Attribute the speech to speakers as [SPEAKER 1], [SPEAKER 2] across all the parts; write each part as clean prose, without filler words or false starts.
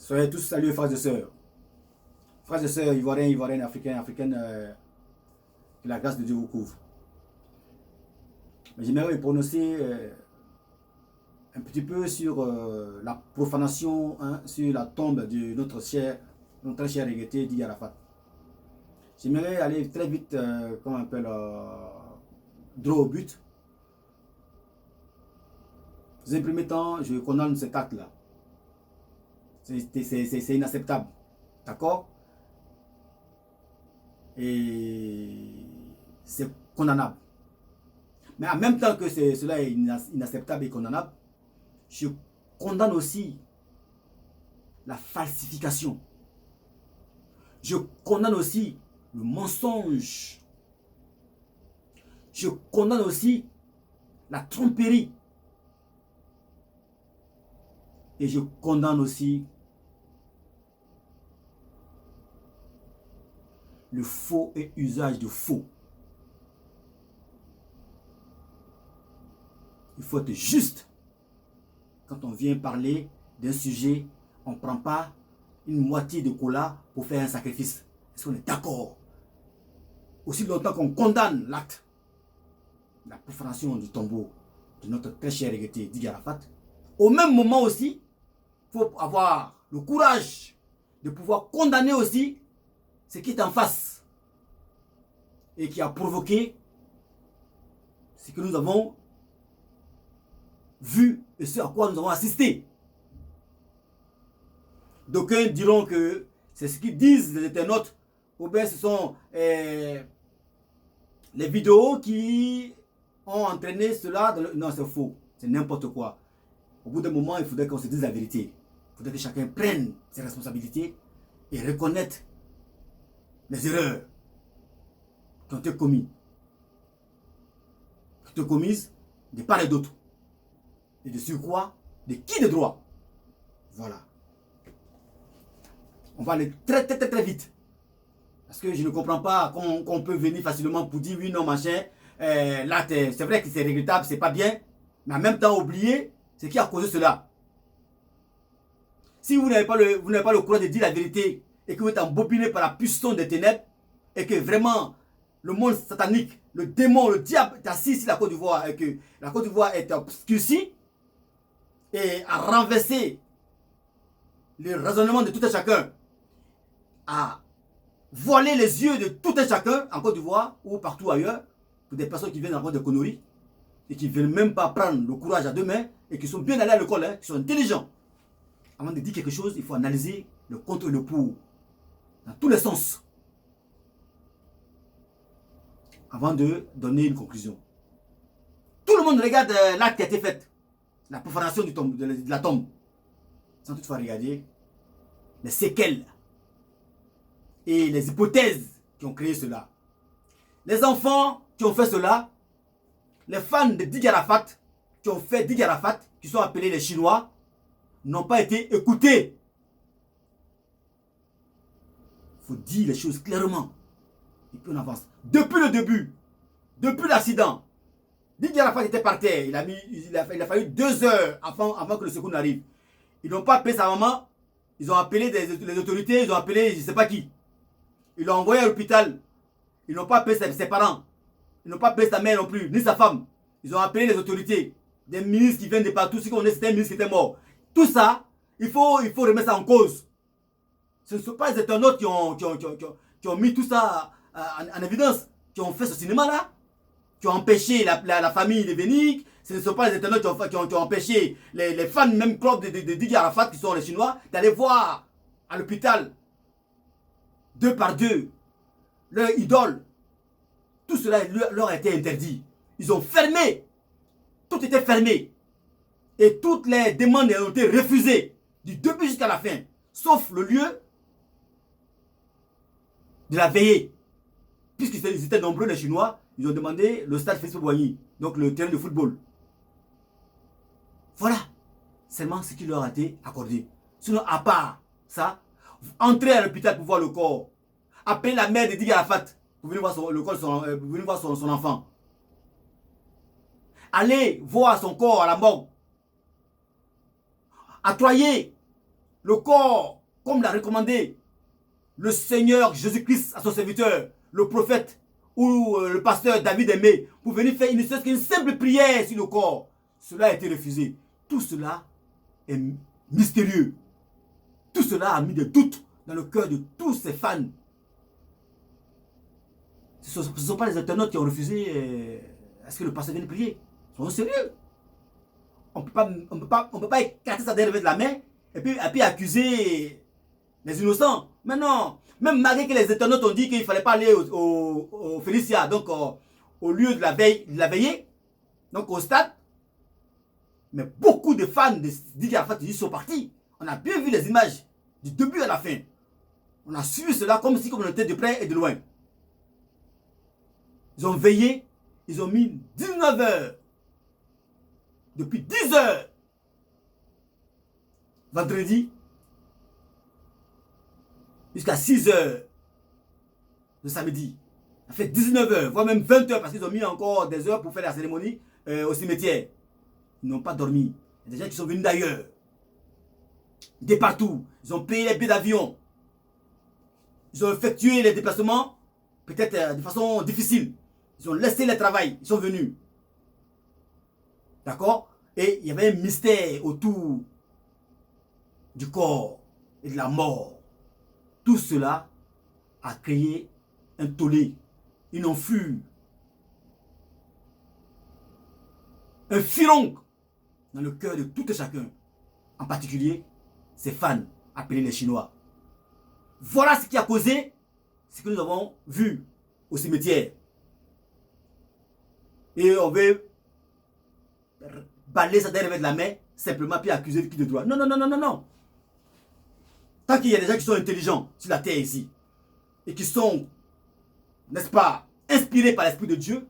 [SPEAKER 1] Soyez tous salués, frères et sœurs. Frères et sœurs, ivoiriens, ivoiriennes, africains, africaines, que la grâce de Dieu vous couvre. Mais j'aimerais prononcer un petit peu sur la profanation, hein, sur la tombe de notre cher regretté Didier Arafat. J'aimerais aller très vite, comment on appelle, droit au but. Dans un premier temps, je condamne cet acte-là. C'est inacceptable. D'accord? Et c'est condamnable. Mais en même temps que cela est inacceptable et condamnable, je condamne aussi la falsification. Je condamne aussi le mensonge. Je condamne aussi la tromperie. Et je condamne aussi le faux et usage de faux. Il faut être juste. Quand on vient parler d'un sujet, on ne prend pas une moitié de cola pour faire un sacrifice. Est-ce qu'on est d'accord? Aussi longtemps qu'on condamne l'acte, la profanation du tombeau de notre très cher regretté Didier Arafat, au même moment aussi, il faut avoir le courage de pouvoir condamner aussi ce qui est en face et qui a provoqué ce que nous avons vu et ce à quoi nous avons assisté. D'aucuns diront que c'est ce qu'ils disent les internautes, ou bien ce sont les vidéos qui ont entraîné cela. Non, c'est faux, c'est n'importe quoi. Au bout d'un moment, il faudrait qu'on se dise la vérité. Il faudrait que chacun prenne ses responsabilités et reconnaisse les erreurs qui ont été commises. Qui ont été commises de part et d'autre. Et de surcroît, de qui de droit. Voilà. On va aller très vite. Parce que je ne comprends pas qu'on peut venir facilement pour dire oui, non, machin. Là, c'est vrai que c'est regrettable, c'est pas bien. Mais en même temps, oublier ce qui a causé cela. Si vous n'avez pas le courage de dire la vérité et que vous êtes embobiné par la puissance des ténèbres et que vraiment le monde satanique, le démon, le diable est assis sur la Côte d'Ivoire et que la Côte d'Ivoire est obscurcie et a renversé le raisonnement de tout un chacun, a voilé les yeux de tout un chacun en Côte d'Ivoire ou partout ailleurs pour des personnes qui viennent avoir des conneries et qui ne veulent même pas prendre le courage à deux mains et qui sont bien allés à l'école, hein, qui sont intelligents. Avant de dire quelque chose, il faut analyser le contre et le pour dans tous les sens avant de donner une conclusion. Tout le monde regarde l'acte qui a été fait, la profanation de la tombe, sans toutefois regarder les séquelles et les hypothèses qui ont créé cela. Les enfants qui ont fait cela, les fans de Didier Arafat, qui ont fait Didier Arafat, qui sont appelés les Chinois, n'ont pas été écoutés. Il faut dire les choses clairement. Et puis on avance. Depuis le début, depuis l'accident, Didier Arafat était par terre. Il a fallu 2 heures avant que le secours n'arrive. Ils n'ont pas appelé sa maman. Ils ont appelé les autorités. Ils ont appelé je ne sais pas qui. Ils l'ont envoyé à l'hôpital. Ils n'ont pas appelé ses parents. Ils n'ont pas appelé sa mère non plus, ni sa femme. Ils ont appelé les autorités. Des ministres qui viennent de partout. Si on est, c'était un ministre qui était mort. Tout ça, il faut remettre ça en cause. Ce ne sont pas les internautes qui ont mis tout ça en évidence, qui ont fait ce cinéma-là, qui ont empêché la famille de venir. Ce ne sont pas les internautes qui ont empêché les fans, même club de Didier Arafat, qui sont les Chinois, d'aller voir à l'hôpital, 2 par 2, leur idole. Tout cela leur a été interdit. Ils ont fermé. Tout était fermé. Et toutes les demandes ont été refusées, du début jusqu'à la fin, sauf le lieu de la veillée. Puisqu'ils étaient nombreux, les Chinois, ils ont demandé le stade Félix-Houphouët-Boigny, donc le terrain de football. Voilà seulement ce qui leur a été accordé. Sinon, à part ça, entrer à l'hôpital pour voir le corps, appeler la mère de Didier Arafat pour venir voir son enfant, aller voir son corps à la morgue, attroyer le corps comme l'a recommandé le Seigneur Jésus-Christ à son serviteur, le prophète ou le pasteur David Aimé, pour venir faire une simple prière sur le corps. Cela a été refusé. Tout cela est mystérieux. Tout cela a mis des doutes dans le cœur de tous ces fans. Ce ne sont pas les internautes qui ont refusé à ce que le pasteur vienne prier. Ils sont sérieux. On ne peut pas écarter ça derrière de la main et puis accuser les innocents. Mais non, même malgré que les internautes ont dit qu'il ne fallait pas aller au Félicia, donc au lieu de la veillée, donc au stade, mais beaucoup de fans de Didier Arafat sont partis. On a bien vu les images du début à la fin. On a suivi cela comme si on était de près et de loin. Ils ont veillé, ils ont mis 19 heures. Depuis 10 heures. Vendredi. Jusqu'à 6 heures. Le samedi. Ça fait 19 heures, voire même 20 heures parce qu'ils ont mis encore des heures pour faire la cérémonie au cimetière. Ils n'ont pas dormi. Il y a des gens qui sont venus d'ailleurs. De partout. Ils ont payé les billets d'avion. Ils ont effectué les déplacements, peut-être de façon difficile. Ils ont laissé le travail. Ils sont venus. D'accord? Et il y avait un mystère autour du corps et de la mort. Tout cela a créé un tollé, une enflure, un filon dans le cœur de tout et chacun. En particulier, ces fans appelés les Chinois. Voilà ce qui a causé ce que nous avons vu au cimetière. Et on veut balayer ça derrière de la main, simplement puis accuser de qui de droit. Non, non, non, non, non, non. Tant qu'il y a des gens qui sont intelligents sur la terre ici, et qui sont, n'est-ce pas, inspirés par l'Esprit de Dieu,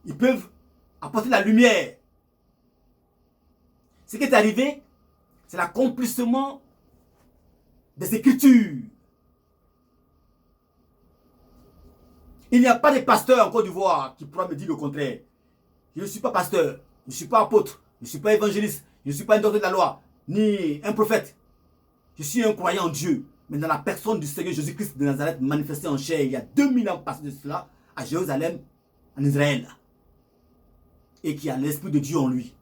[SPEAKER 1] ils peuvent apporter la lumière. Ce qui est arrivé, c'est l'accomplissement des Écritures. Il n'y a pas de pasteur en Côte d'Ivoire qui pourra me dire le contraire. Je ne suis pas pasteur, je ne suis pas apôtre, je ne suis pas évangéliste, je ne suis pas un docteur de la loi, ni un prophète. Je suis un croyant en Dieu, mais dans la personne du Seigneur Jésus-Christ de Nazareth manifesté en chair il y a 2000 ans passé de cela à Jérusalem, en Israël, et qui a l'Esprit de Dieu en lui.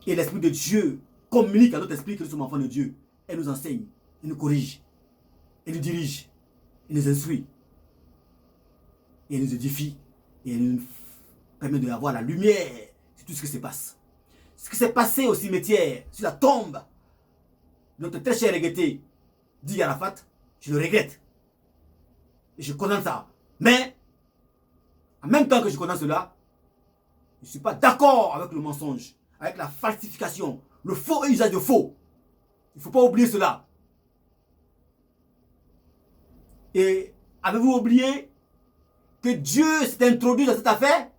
[SPEAKER 1] Et l'Esprit de Dieu communique à notre esprit que nous sommes enfants de Dieu. Elle nous enseigne, elle nous corrige, elle nous dirige, elle nous instruit, et elle nous édifie, et elle nous permet d'avoir la lumière sur tout ce qui se passe. Ce qui s'est passé au cimetière, sur la tombe de notre très cher regretté, dit Arafat, je le regrette. Et je condamne ça. Mais, en même temps que je condamne cela, je ne suis pas d'accord avec le mensonge, avec la falsification, le faux usage de faux. Il ne faut pas oublier cela. Et avez-vous oublié que Dieu s'est introduit dans cette affaire?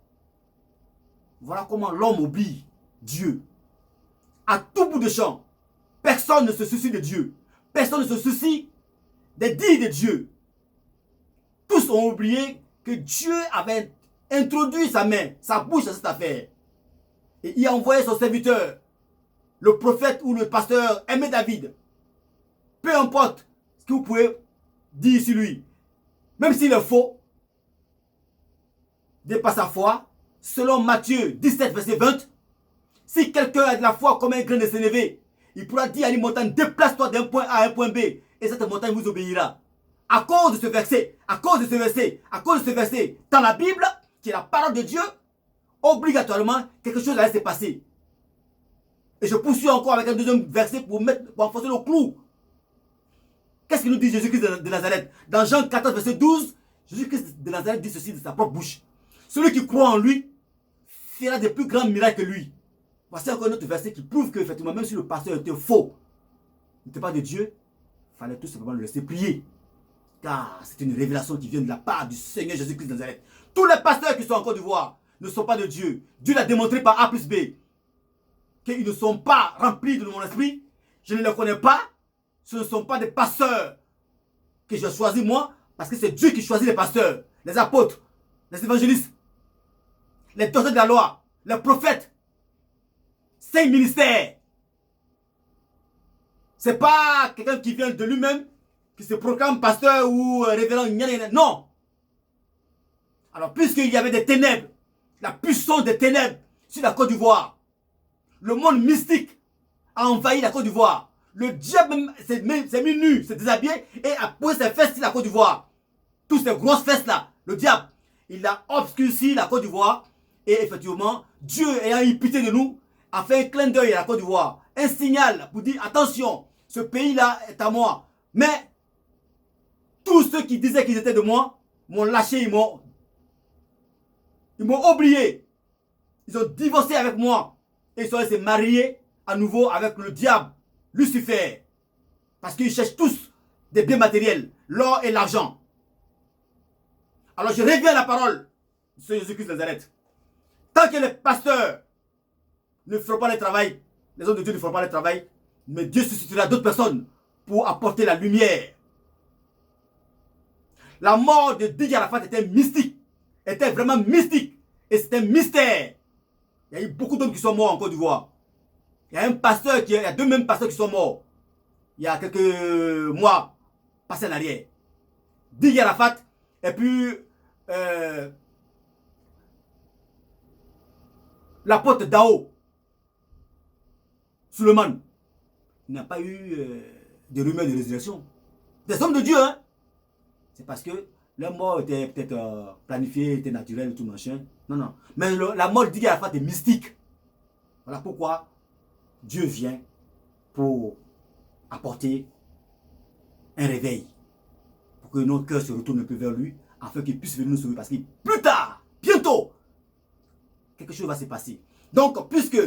[SPEAKER 1] Voilà comment l'homme oublie Dieu. À tout bout de champ, personne ne se soucie de Dieu. Personne ne se soucie des dits de Dieu. Tous ont oublié que Dieu avait introduit sa main, sa bouche à cette affaire. Et il a envoyé son serviteur, le prophète ou le pasteur Aimé David. Peu importe ce que vous pouvez dire sur lui. Même s'il est faux, dépasse sa foi, selon Matthieu 17, verset 20, si quelqu'un a de la foi comme un grain de sénévé, il pourra dire à une montagne, déplace-toi d'un point A à un point B, et cette montagne vous obéira. À cause de ce verset, à cause de ce verset, à cause de ce verset, dans la Bible, qui est la parole de Dieu, obligatoirement, quelque chose allait se passer. Et je poursuis encore avec un deuxième verset pour enfoncer le clou. Qu'est-ce que nous dit Jésus-Christ de Nazareth? Dans Jean 14, verset 12, Jésus-Christ de Nazareth dit ceci de sa propre bouche. Celui qui croit en lui fera des plus grands miracles que lui. Voici encore un autre verset qui prouve que, effectivement, même si le pasteur était faux, n'était pas de Dieu, il fallait tout simplement le laisser prier. Car c'est une révélation qui vient de la part du Seigneur Jésus-Christ de Nazareth. Tous les pasteurs qui sont en Côte d'Ivoire ne sont pas de Dieu. Dieu l'a démontré par A plus B. Qu'ils ne sont pas remplis de mon esprit. Je ne les connais pas. Ce ne sont pas des pasteurs que j'ai choisis moi. Parce que c'est Dieu qui choisit les pasteurs, les apôtres, les évangélistes, les docteurs de la loi, les prophètes. 5 ministères C'est pas quelqu'un qui vient de lui-même, qui se proclame pasteur ou révérend. Non. Alors, puisqu'il y avait des ténèbres, la puissance des ténèbres sur la Côte d'Ivoire, le monde mystique a envahi la Côte d'Ivoire. Le diable s'est mis nu, s'est déshabillé et a posé ses fesses sur la Côte d'Ivoire. Toutes ces grosses fesses-là, le diable, il a obscurci la Côte d'Ivoire. Et effectivement, Dieu ayant eu pitié de nous, a fait un clin d'œil à la Côte d'Ivoire. Un signal pour dire, attention, ce pays-là est à moi. Mais, tous ceux qui disaient qu'ils étaient de moi, m'ont lâché, ils m'ont oublié. Ils ont divorcé avec moi. Et ils sont allés se marier à nouveau avec le diable, Lucifer. Parce qu'ils cherchent tous des biens matériels, l'or et l'argent. Alors je reviens à la parole de Jésus-Christ de Nazareth. Tant que les pasteurs ne feront pas le travail, les hommes de Dieu ne feront pas le travail, mais Dieu suscitera d'autres personnes pour apporter la lumière. La mort de Didier Arafat était mystique, était vraiment mystique, et c'était un mystère. Il y a eu beaucoup d'hommes qui sont morts en Côte d'Ivoire. Il y a il y a deux mêmes pasteurs qui sont morts il y a quelques mois passés en arrière. Didier Arafat et puis l'apôtre Dao Suleiman. Il n'y a pas eu de rumeurs de résurrection. Des hommes de Dieu, hein. C'est parce que leur mort était peut-être planifiée, était naturelle, tout machin. Non, non. Mais la mort de Didier Arafat est mystique. Voilà pourquoi Dieu vient pour apporter un réveil. Pour que nos cœurs se retournent un peu vers lui, afin qu'il puisse venir nous sauver. Parce que plus tard, bientôt, quelque chose va se passer. Donc, puisque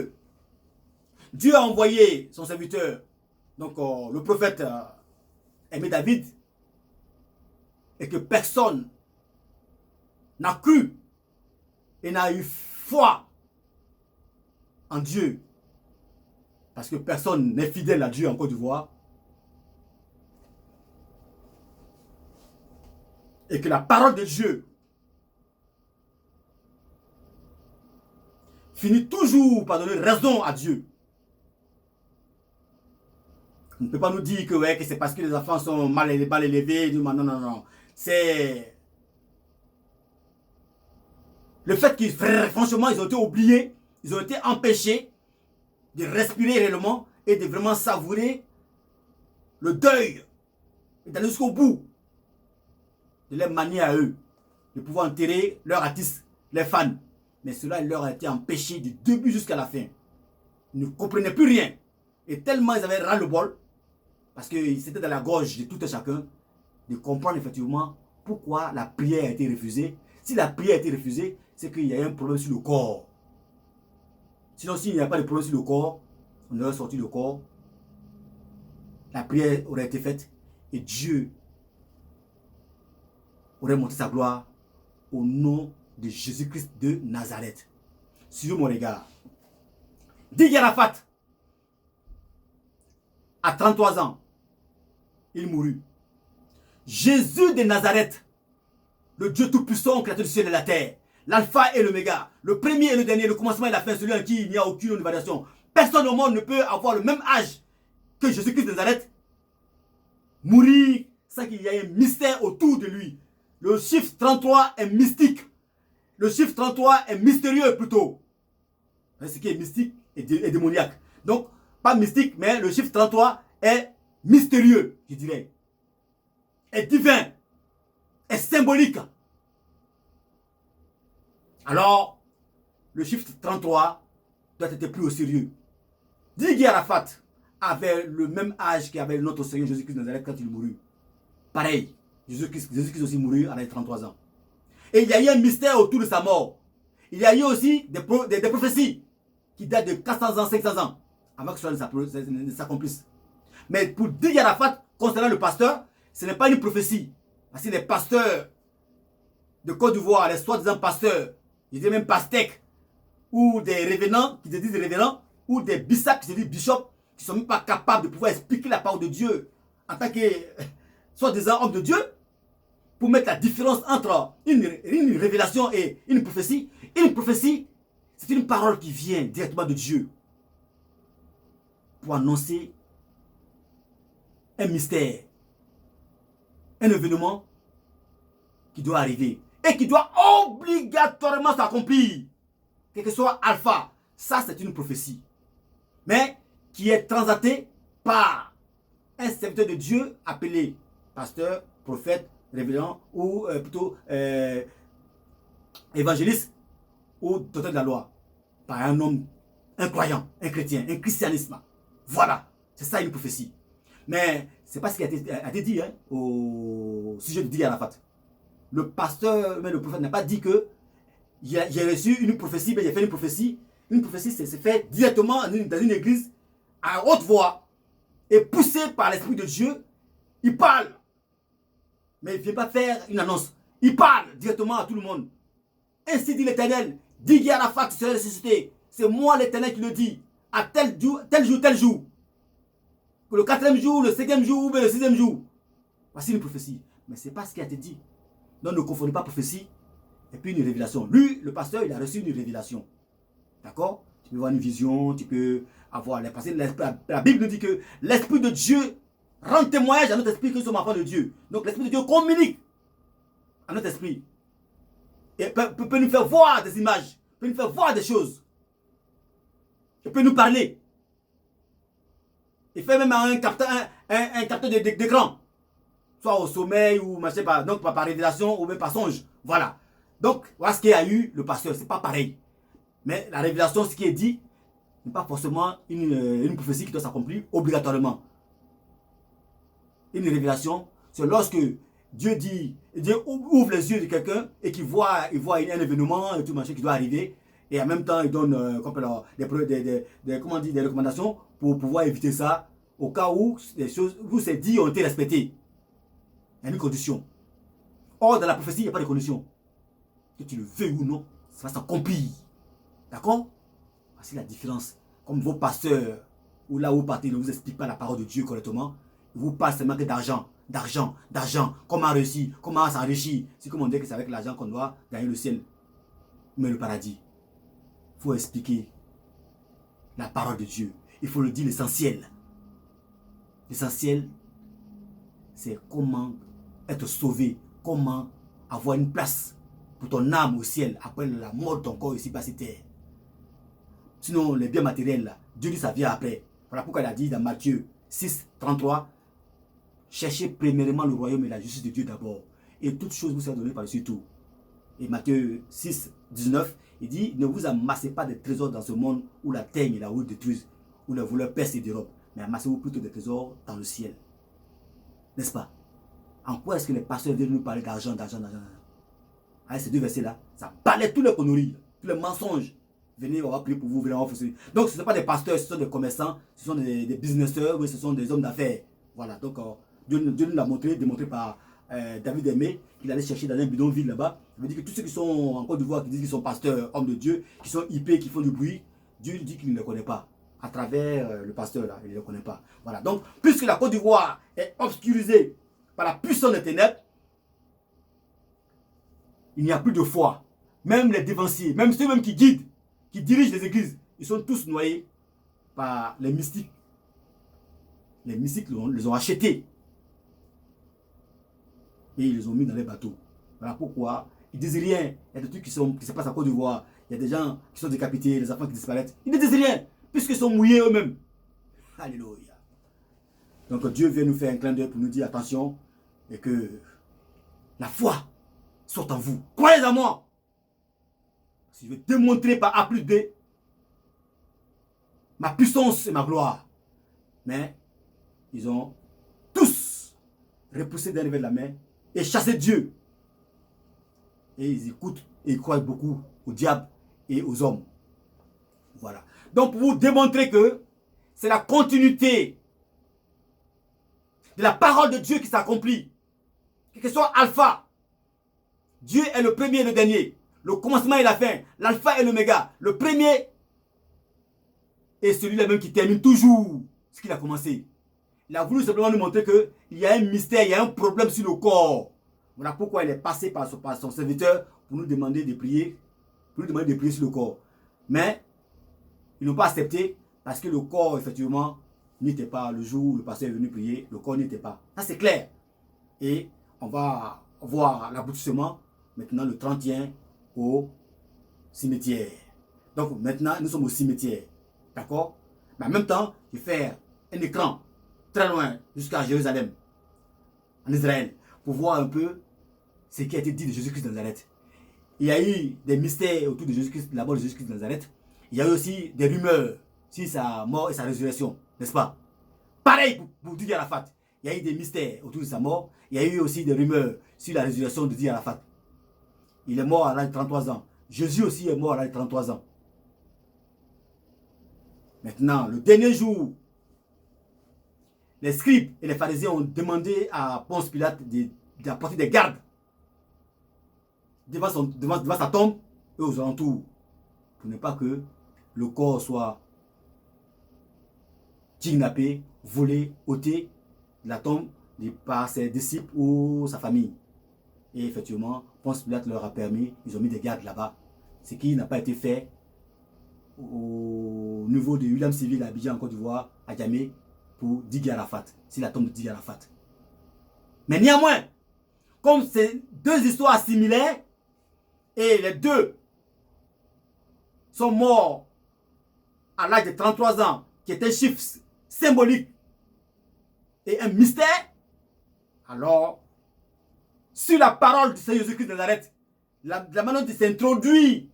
[SPEAKER 1] Dieu a envoyé son serviteur, donc le prophète aimé David, et que personne n'a cru et n'a eu foi en Dieu, parce que personne n'est fidèle à Dieu en Côte d'Ivoire, et que la parole de Dieu finit toujours par donner raison à Dieu. On ne peut pas nous dire que, ouais, que c'est parce que les enfants sont mal élevés. Non, non, non. C'est le fait qu'ils, franchement, ils ont été oubliés, ils ont été empêchés de respirer réellement et de vraiment savourer le deuil et d'aller jusqu'au bout de leur manière à eux, de pouvoir enterrer leurs artistes, les fans. Mais cela leur a été empêché du début jusqu'à la fin. Ils ne comprenaient plus rien. Et tellement ils avaient ras le bol, parce que c'était dans la gorge de tout un chacun, de comprendre effectivement pourquoi la prière a été refusée. Si la prière a été refusée, c'est qu'il y a un problème sur le corps. Sinon, s'il n'y a pas de problème sur le corps, on aurait sorti le corps, la prière aurait été faite et Dieu aurait montré sa gloire au nom de Jésus-Christ de Nazareth. Suivez mon regard. Didier Arafat, à 33 ans, il mourut. Jésus de Nazareth, le Dieu tout-puissant, créateur du ciel et de la terre, l'alpha et l'oméga, le premier et le dernier, le commencement et la fin, celui en qui il n'y a aucune variation. Personne au monde ne peut avoir le même âge que Jésus-Christ de Nazareth, mourir sans qu'il y ait un mystère autour de lui. Le chiffre 33 est mystique. Le chiffre 33 est mystérieux plutôt. Ce qui est mystique et démoniaque. Donc, pas mystique, mais le chiffre 33 est mystérieux, je dirais. Est divin. Est symbolique. Alors, le chiffre 33 doit être pris au sérieux. Didier Arafat avait le même âge qu'avait notre Seigneur Jésus-Christ de Nazareth quand il mourut. Pareil, Jésus-Christ aussi mourut à l'âge de 33 ans. Et il y a eu un mystère autour de sa mort. Il y a eu aussi des prophéties qui datent de 400 ans, 500 ans, avant que cela ne s'accomplisse. Mais pour Didier Arafat, concernant le pasteur, ce n'est pas une prophétie. Parce que les pasteurs de Côte d'Ivoire, les soi-disant pasteurs, je dis même pastèques, ou des révérends, qui se disent révérends, ou des bishops qui se disent bishops, qui ne sont même pas capables de pouvoir expliquer la parole de Dieu en tant que soi-disant homme de Dieu, pour mettre la différence entre une révélation et une prophétie. Une prophétie, c'est une parole qui vient directement de Dieu pour annoncer un mystère, un événement qui doit arriver et qui doit obligatoirement s'accomplir. Quel que soit alpha, ça c'est une prophétie. Mais qui est transatée par un serviteur de Dieu appelé pasteur, prophète, révérend ou plutôt évangéliste ou docteur de la loi. Par un homme, un croyant, un chrétien, un christianisme. Voilà, c'est ça une prophétie. Mais c'est pas ce qui a été dit au sujet de Didier Arafat. Le pasteur, mais le prophète n'a pas dit que j'ai reçu une prophétie, mais j'ai fait une prophétie. Une prophétie, c'est fait directement dans une église à haute voix et poussé par l'Esprit de Dieu. Il parle. Mais il ne vient pas faire une annonce. Il parle directement à tout le monde. Ainsi dit l'Éternel. Didier Arafat serait ressuscité. C'est moi l'Éternel qui le dis. À tel jour, tel jour, tel jour. Le 4e jour, le 5e jour ou le 6e jour. Voici une prophétie. Mais ce n'est pas ce qui a été dit. Donc ne confondez pas prophétie et puis une révélation. Lui, le pasteur, il a reçu une révélation. D'accord? Tu peux voir une vision, tu peux avoir... Parce que la Bible nous dit que l'Esprit de Dieu rend témoignage à notre esprit que nous sommes enfants de Dieu. Donc l'Esprit de Dieu communique à notre esprit. Et peut nous faire voir des images, peut nous faire voir des choses. Il peut nous parler. Il fait même un capteur d'écran. Soit au sommeil ou je sais pas, donc par révélation ou même par songe. Voilà. Donc, voilà ce qu'il y a eu le pasteur. C'est pas pareil. Mais la révélation, ce qui est dit, n'est pas forcément une prophétie qui doit s'accomplir obligatoirement. Une révélation, c'est lorsque Dieu ouvre les yeux de quelqu'un et qu'il voit un événement et tout machin qui doit arriver. Et en même temps, il donne des recommandations pour pouvoir éviter ça au cas où les choses où c'est dit ont été respectées. Il y a une condition. Or, dans la prophétie, il n'y a pas de condition. Que tu le veuilles ou non, ça va s'accomplir. D'accord? Voici la différence. Comme vos pasteurs, ou là où vous partez, ne vous expliquent pas la parole de Dieu correctement. Ils vous parlent seulement que d'argent, d'argent, d'argent. Comment réussir, comment s'enrichir. C'est comme on dit que c'est avec l'argent qu'on doit gagner le ciel. Mais le paradis. Il faut expliquer la parole de Dieu. Il faut le dire l'essentiel. L'essentiel, c'est comment être sauvé, comment avoir une place pour ton âme au ciel après la mort de ton corps ici bas sur terre. Sinon, les biens matériels, là, Dieu dit ça vient après. Voilà pourquoi il a dit dans Matthieu 6, 33, cherchez premièrement le royaume et la justice de Dieu d'abord. Et toutes choses vous seront données par-dessus tout. Et Matthieu 6, 19, il dit, ne vous amassez pas de trésors dans ce monde où la teigne et la rouille détruisent, où les voleurs percent et dérobent, mais amassez-vous plutôt des trésors dans le ciel. N'est-ce pas? En quoi est-ce que les pasteurs viennent nous parler d'argent, d'argent, d'argent? Avec ces deux versets-là, ça balaie tous les conneries, tous les mensonges. Venez, on va prier pour vous, venez, on va faire. Donc, ce ne sont pas des pasteurs, ce sont des commerçants, ce sont des businesseurs, oui, ce sont des hommes d'affaires. Voilà, donc Dieu nous l'a démontré par David Aimé, qu'il allait chercher dans un bidonville là-bas. Il veut dire que tous ceux qui sont en Côte d'Ivoire, qui disent qu'ils sont pasteurs, hommes de Dieu, qui sont hypés, qui font du bruit, Dieu dit qu'il ne les connaît pas. À travers le pasteur là, il ne le connaît pas. Voilà, donc, puisque la Côte d'Ivoire est obscurisée par la puissance des ténèbres, il n'y a plus de foi. Même les dévanciers, même ceux qui guident, qui dirigent les églises, ils sont tous noyés par les mystiques. Les mystiques les ont achetés. Et ils les ont mis dans les bateaux. Voilà pourquoi ils ne disent rien. Il y a des trucs qui se passent en Côte d'Ivoire. Il y a des gens qui sont décapités, les enfants qui disparaissent. Ils ne disent rien, puisqu'ils sont mouillés eux-mêmes. Alléluia. Donc Dieu vient nous faire un clin d'œil pour nous dire attention et que la foi soit en vous. Croyez en moi. Si je vais démontrer par A plus B ma puissance et ma gloire. Mais ils ont tous repoussé d'un revers de la main et chassé Dieu. Et ils écoutent et ils croient beaucoup au diable et aux hommes. Voilà. Donc pour vous démontrer que c'est la continuité de la parole de Dieu qui s'accomplit. Quel que soit alpha, Dieu est le premier et le dernier. Le commencement et la fin. L'alpha et l'oméga. Le premier est celui-là même qui termine toujours ce qu'il a commencé. Il a voulu simplement nous montrer qu'il y a un mystère, il y a un problème sur le corps. Voilà pourquoi il est passé par son serviteur pour nous demander de prier. Pour nous demander de prier sur le corps. Mais ils n'ont pas accepté parce que le corps, effectivement, n'était pas. Le jour où le pasteur est venu prier, le corps n'était pas. Ça, c'est clair. Et on va voir l'aboutissement maintenant le 31 au cimetière. Donc maintenant, nous sommes au cimetière. D'accord? Mais en même temps, je vais faire un écran très loin jusqu'à Jérusalem, en Israël, pour voir un peu ce qui a été dit de Jésus-Christ de Nazareth. Il y a eu des mystères autour de Jésus-Christ, la mort de Jésus-Christ de Nazareth. Il y a eu aussi des rumeurs sur sa mort et sa résurrection, n'est-ce pas? Pareil pour Didier Arafat. Il y a eu des mystères autour de sa mort. Il y a eu aussi des rumeurs sur la résurrection de Didier Arafat. Il est mort à l'âge de 33 ans. Jésus aussi est mort à l'âge de 33 ans. Maintenant, le dernier jour, les scribes et les pharisiens ont demandé à Ponce Pilate d'apporter des gardes devant sa tombe et aux alentours, pour ne pas que le corps soit kidnappé, volé, ôté de la tombe par ses disciples ou sa famille. Et effectivement, Ponce Pilate leur a permis, ils ont mis des gardes là-bas, ce qui n'a pas été fait au niveau de William Civil à Abidjan en Côte d'Ivoire, à Djamé, pour Didier Arafat. C'est la tombe de Didier Arafat. Mais néanmoins, comme c'est deux histoires similaires, et les deux sont morts à l'âge de 33 ans, qui est un chiffre symbolique et un mystère, alors, sur la parole de Seigneur Jésus-Christ de Nazareth, la manière de s'introduire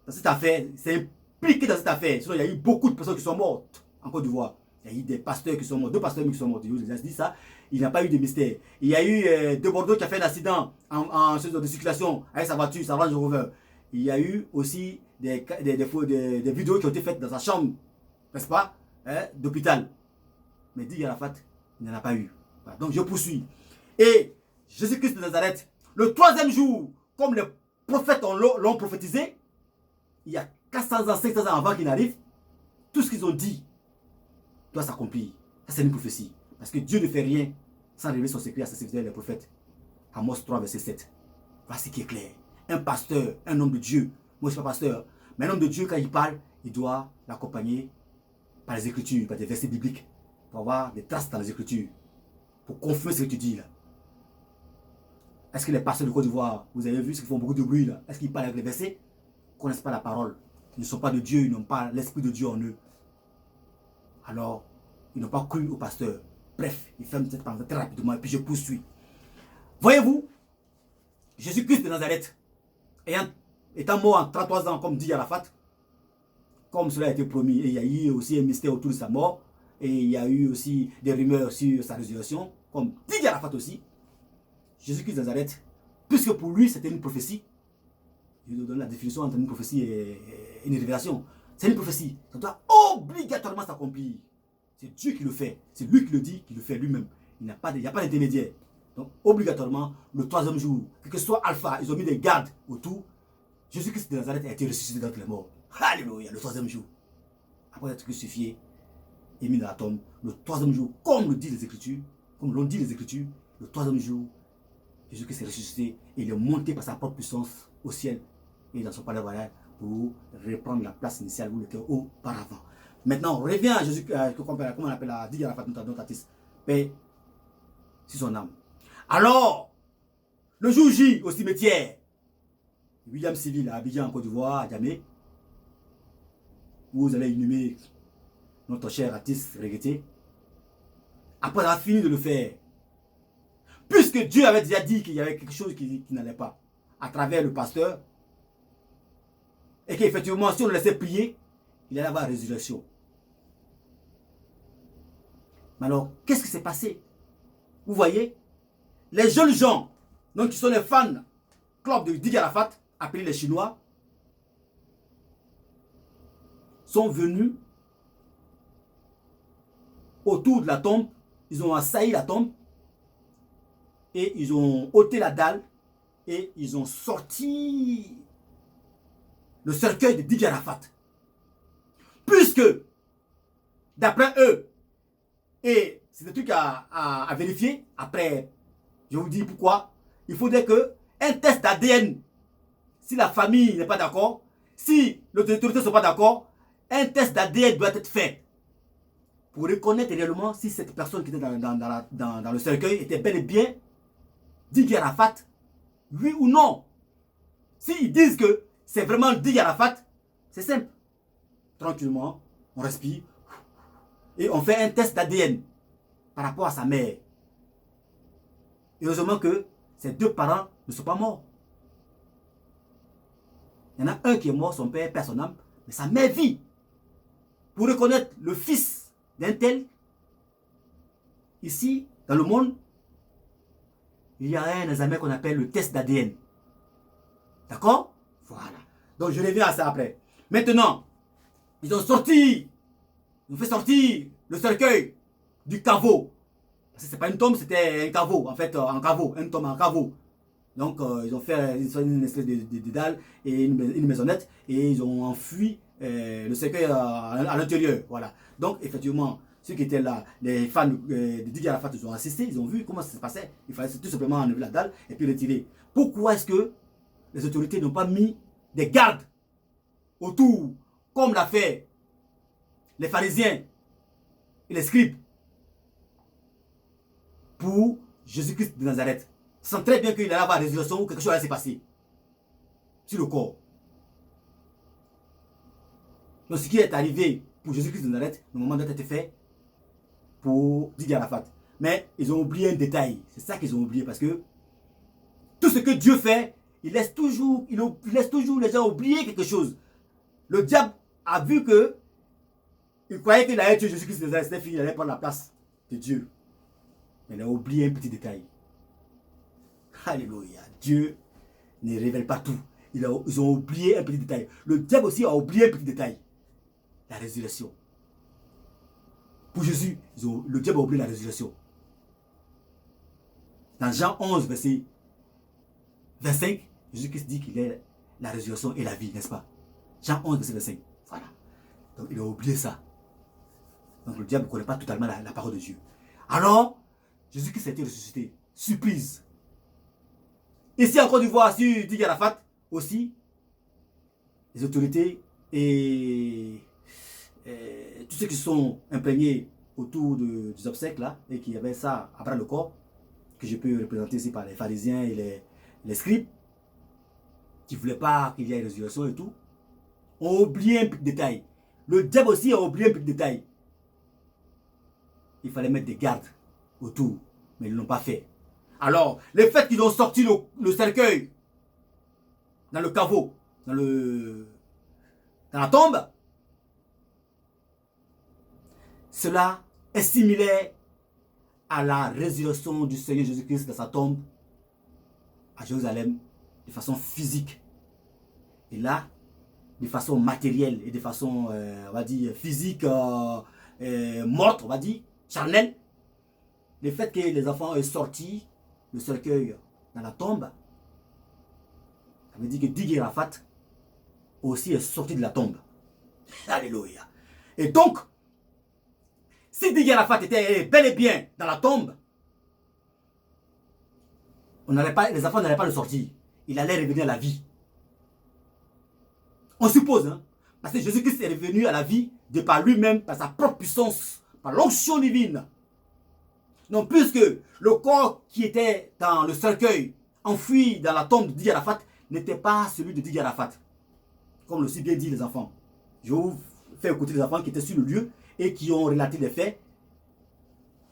[SPEAKER 1] dans cette affaire, c'est impliqué dans cette affaire. Sinon, il y a eu beaucoup de personnes qui sont mortes en Côte d'Ivoire. Il y a eu des pasteurs qui sont morts, deux pasteurs qui sont morts. Je vous ai dit ça. Il n'y a pas eu de mystère. Il y a eu de Bordeaux qui a fait un accident en circulation avec sa voiture, sa Range Rover. Il y a eu aussi des vidéos qui ont été faites dans sa chambre, n'est-ce pas, d'hôpital. Mais Didier Arafat, il n'y en a pas eu. Voilà. Donc je poursuis. Et Jésus-Christ de Nazareth, le troisième jour, comme les prophètes l'ont prophétisé, il y a 400 ans, 500 ans avant qu'il n'arrive, tout ce qu'ils ont dit doit s'accomplir. Ça, c'est une prophétie. Parce que Dieu ne fait rien sans révéler son secret à ses serviteurs, les prophètes. Amos 3, verset 7. Voilà ce qui est clair. Un pasteur, un homme de Dieu, moi je ne suis pas pasteur, mais un homme de Dieu, quand il parle, il doit l'accompagner par les Écritures, par des versets bibliques, pour avoir des traces dans les Écritures, pour confirmer ce que tu dis là. Est-ce que les pasteurs de Côte d'Ivoire, vous avez vu ce qu'ils font beaucoup de bruit là, est-ce qu'ils parlent avec les versets? Ils ne connaissent pas la parole. Ils ne sont pas de Dieu, ils n'ont pas l'Esprit de Dieu en eux. Alors, ils n'ont pas cru au pasteur. Bref, il ferme cette parenthèse très rapidement et puis je poursuis. Voyez-vous, Jésus-Christ de Nazareth, étant mort en 33 ans, comme dit Arafat, comme cela a été promis, et il y a eu aussi un mystère autour de sa mort, et il y a eu aussi des rumeurs sur sa résurrection, comme dit Arafat aussi, Jésus-Christ de Nazareth, puisque pour lui c'était une prophétie, je vous donne la définition entre une prophétie et une révélation. C'est une prophétie, ça doit obligatoirement s'accomplir. C'est Dieu qui le fait, c'est lui qui le dit, qui le fait lui-même. Il n'y a pas d'intermédiaire. Donc obligatoirement, le troisième jour, quel que soit Alpha, ils ont mis des gardes autour. Jésus-Christ de Nazareth a été ressuscité d'entre les morts. Alléluia, le troisième jour. Après être crucifié et mis dans la tombe, le troisième jour, comme le dit les Écritures, comme l'ont dit les Écritures, le troisième jour, Jésus-Christ est ressuscité et il est monté par sa propre puissance au ciel et dans son palais royal pour reprendre la place initiale où il était auparavant. Maintenant, on revient à Jésus, comment on appelle à Didier Arafat, notre artiste, paix sur son âme. Alors, le jour J au cimetière, William Civil à Abidjan en Côte d'Ivoire, à Djamé, où vous allez inhumer notre cher artiste regretté, après avoir fini de le faire, puisque Dieu avait déjà dit qu'il y avait quelque chose qui n'allait pas, à travers le pasteur, et qu'effectivement, si on le laissait prier, il allait avoir la résurrection. Mais alors, qu'est-ce qui s'est passé? Vous voyez, les jeunes gens, donc qui sont les fans club de Didier Arafat, appelés les Chinois, sont venus autour de la tombe, ils ont assailli la tombe, et ils ont ôté la dalle, et ils ont sorti le cercueil de Didier Arafat. Puisque, d'après eux, et c'est des trucs à vérifier, après, je vous dis pourquoi, il faudrait qu'un test d'ADN, si la famille n'est pas d'accord, si les autorités ne sont pas d'accord, un test d'ADN doit être fait pour reconnaître réellement si cette personne qui était dans le cercueil était bel et bien Didier Arafat, oui ou non. S'ils disent que c'est vraiment Didier Arafat, c'est simple. Tranquillement, on respire et on fait un test d'ADN par rapport à sa mère. Et heureusement que ses deux parents ne sont pas morts. Il y en a un qui est mort, son père perd son âme, mais sa mère vit. Pour reconnaître le fils d'un tel, ici, dans le monde, il y a un examen qu'on appelle le test d'ADN. D'accord? Voilà. Donc je reviens à ça après. Maintenant, ils ont fait sortir le cercueil du caveau. Parce que c'est pas une tombe, c'était un caveau, en fait, un caveau, une tombe en caveau. Donc ils ont fait une espèce de dalle et une maisonnette et ils ont enfui le cercueil à l'intérieur. Voilà. Donc effectivement, ceux qui étaient là, les fans de Didier Arafat, ils ont assisté, ils ont vu comment ça se passait. Il fallait tout simplement enlever la dalle et puis retirer. Pourquoi est-ce que les autorités n'ont pas mis des gardes autour, comme l'a fait les pharisiens et les scribes pour Jésus-Christ de Nazareth? Ils sentent très bien qu'il allait avoir une résurrection ou quelque chose allait se passer sur le corps. Donc ce qui est arrivé pour Jésus-Christ de Nazareth, normalement doit être fait pour Didier Arafat. Mais ils ont oublié un détail. C'est ça qu'ils ont oublié parce que tout ce que Dieu fait, il laisse toujours les gens oublier quelque chose. Le diable a vu que il croyait qu'il allait tuer Jésus-Christ de Nazareth, c'était fini, il allait prendre la place de Dieu. Mais il a oublié un petit détail. Alléluia. Dieu ne révèle pas tout. Ils ont oublié un petit détail. Le diable aussi a oublié un petit détail. La résurrection. Pour Jésus, le diable a oublié la résurrection. Dans Jean 11, verset 25, Jésus-Christ dit qu'il est la résurrection et la vie, n'est-ce pas? Jean 11, verset 25. Voilà. Donc il a oublié ça. Donc le diable ne connaît pas totalement la parole de Dieu. Alors, Jésus-Christ a été ressuscité. Surprise. Ici en Côte d'Ivoire, sur Didier Arafat, aussi, les autorités et tous ceux qui sont imprégnés autour des obsèques là, et qui avaient ça à bras le corps, que je peux représenter ici par les pharisiens et les scribes, qui ne voulaient pas qu'il y ait résurrection et tout, ont oublié un petit détail. Le diable aussi a oublié un petit détail. Il fallait mettre des gardes autour, mais ils ne l'ont pas fait. Alors, le fait qu'ils ont sorti le cercueil dans le caveau, dans la tombe, cela est similaire à la résurrection du Seigneur Jésus-Christ dans sa tombe à Jérusalem de façon physique. Et là, de façon matérielle et de façon, on va dire, physique, morte, on va dire, charnelle. Le fait que les enfants aient sorti le cercueil dans la tombe, ça veut dire que Didier Arafat aussi est sorti de la tombe. Alléluia. Et donc, si Didier Arafat était bel et bien dans la tombe, les enfants n'allaient pas le sortir. Il allait revenir à la vie. On suppose, hein, parce que Jésus-Christ est revenu à la vie de par lui-même, par sa propre puissance, par l'onction divine. Non, puisque le corps qui était dans le cercueil, enfoui dans la tombe de Didier Arafat, n'était pas celui de Didier Arafat. Comme le si bien dit les enfants. Je vais vous faire écouter les enfants qui étaient sur le lieu et qui ont relaté les faits.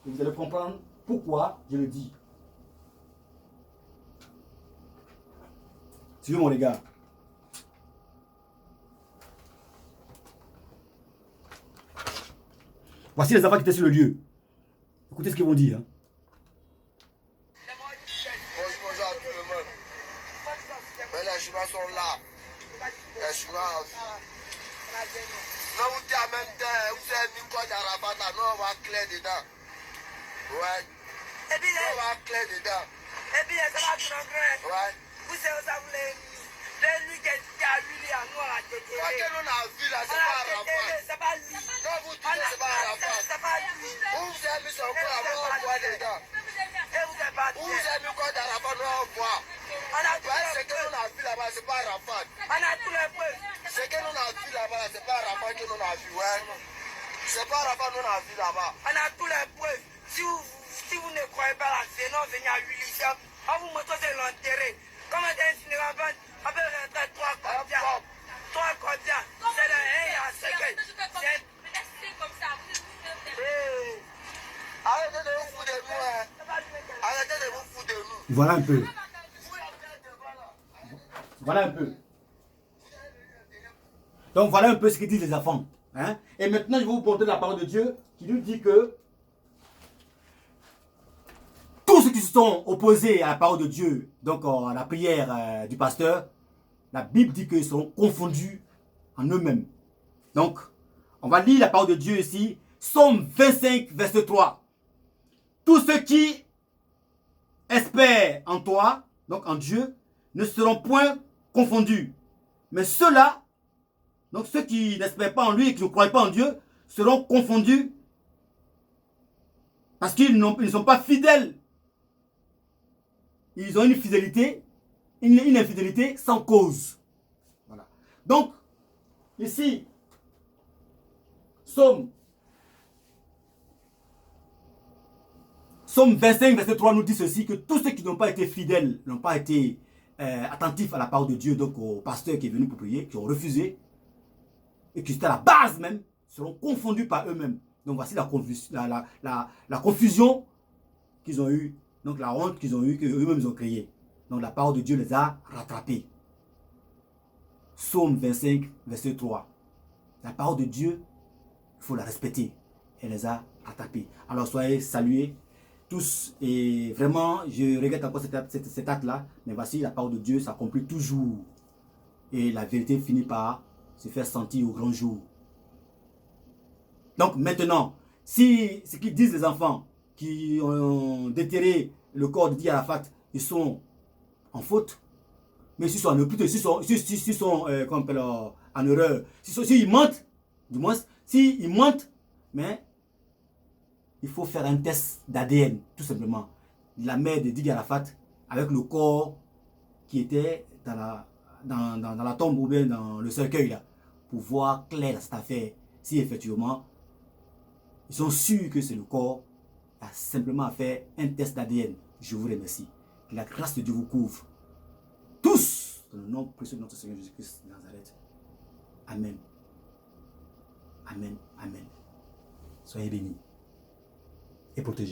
[SPEAKER 1] Et vous allez comprendre pourquoi je le dis. Suivez-moi les gars. Voici les enfants qui étaient sur le lieu. Écoutez ce qu'ils vont dire. Hein.
[SPEAKER 2] Bonjour à tout le monde. Mais les chinois sont là. Les chinois. Non, vous dites en même temps, vous avez mis quoi d'Arafat là, non, on va clair dedans. Ouais. On va clair dedans.
[SPEAKER 3] Et puis, ça va tout en grand.
[SPEAKER 2] Ouais.
[SPEAKER 3] Vous savez, ça voulait. Lui qui a lui, à nous, à la télé.
[SPEAKER 2] Quoi que l'on a vu là, c'est pas Arafat.
[SPEAKER 3] C'est pas lui.
[SPEAKER 2] Non, vous dites que c'est pas Arafat.
[SPEAKER 3] C'est pas lui.
[SPEAKER 2] Où vous avez mis son corps, on voit dedans.
[SPEAKER 3] Et vous êtes pas
[SPEAKER 2] Où vous avez mis quoi d'Arafat, on voit.
[SPEAKER 3] On a tout
[SPEAKER 2] Ouais,
[SPEAKER 3] le
[SPEAKER 2] ce que l'on a vu là-bas, c'est pas Arafat.
[SPEAKER 3] On a tout le peuple.
[SPEAKER 2] Ce que l'on a vu là-bas, c'est pas Arafat que l'on a vu, ouais. C'est pas Arafat nous on a vu là-bas.
[SPEAKER 3] On a tous les preuves. Si vous ne croyez pas là, sinon venez à Willisam. On vous montre c'est l'enterré. Comment est-ce qu'il ne va pas rentrer 3 cordiales. 3 cordiales. C'est le 1 à 5.
[SPEAKER 2] Arrêtez de vous foutre de nous. Arrêtez de vous foutre de nous.
[SPEAKER 1] Voilà un peu. Voilà un peu. Donc voilà un peu ce que disent les enfants. Hein? Et maintenant, je vais vous porter la parole de Dieu qui nous dit que tous ceux qui se sont opposés à la parole de Dieu, donc à la prière du pasteur, la Bible dit qu'ils sont confondus en eux-mêmes. Donc, on va lire la parole de Dieu ici. Psaume 25, verset 3. Tous ceux qui espèrent en toi, donc en Dieu, ne seront point confondus. Mais ceux-là, donc ceux qui n'espèrent pas en lui et qui ne croient pas en Dieu, seront confondus parce qu'ils ne sont pas fidèles. Ils ont une fidélité, une infidélité sans cause. Voilà. Donc, ici, Psaume 25, verset 3 nous dit ceci, que tous ceux qui n'ont pas été fidèles, n'ont pas été attentifs à la parole de Dieu, donc au pasteur qui est venu pour prier, qui ont refusé, et qui étaient à la base même, seront confondus par eux-mêmes. Donc voici la confusion qu'ils ont eue, donc la honte qu'ils ont eue, qu'eux-mêmes ont créée. Donc la parole de Dieu les a rattrapés. Psaume 25, verset 3. La parole de Dieu, il faut la respecter. Elle les a rattrapés. Alors soyez salués tous. Et vraiment, je regrette encore cet acte-là. Mais voici, la parole de Dieu s'accomplit toujours. Et la vérité finit par se faire sentir au grand jour. Donc maintenant, si ce qu'ils disent les enfants qui ont déterré le corps de Di Arafat, ils sont en faute, mais s'ils sont en erreur, s'ils mentent, du moins, s'ils mentent, mais il faut faire un test d'ADN, tout simplement. La mère de Di Arafat, avec le corps qui était dans la tombe ou bien dans le cercueil, là, pour voir clair cette affaire, si effectivement, ils sont sûrs que c'est le corps, il a simplement à faire un test d'ADN. Je vous remercie. Que la grâce de Dieu vous couvre. Tous, dans le nom précieux de notre Seigneur Jésus-Christ de Nazareth. Amen. Amen. Amen. Soyez bénis et protégés.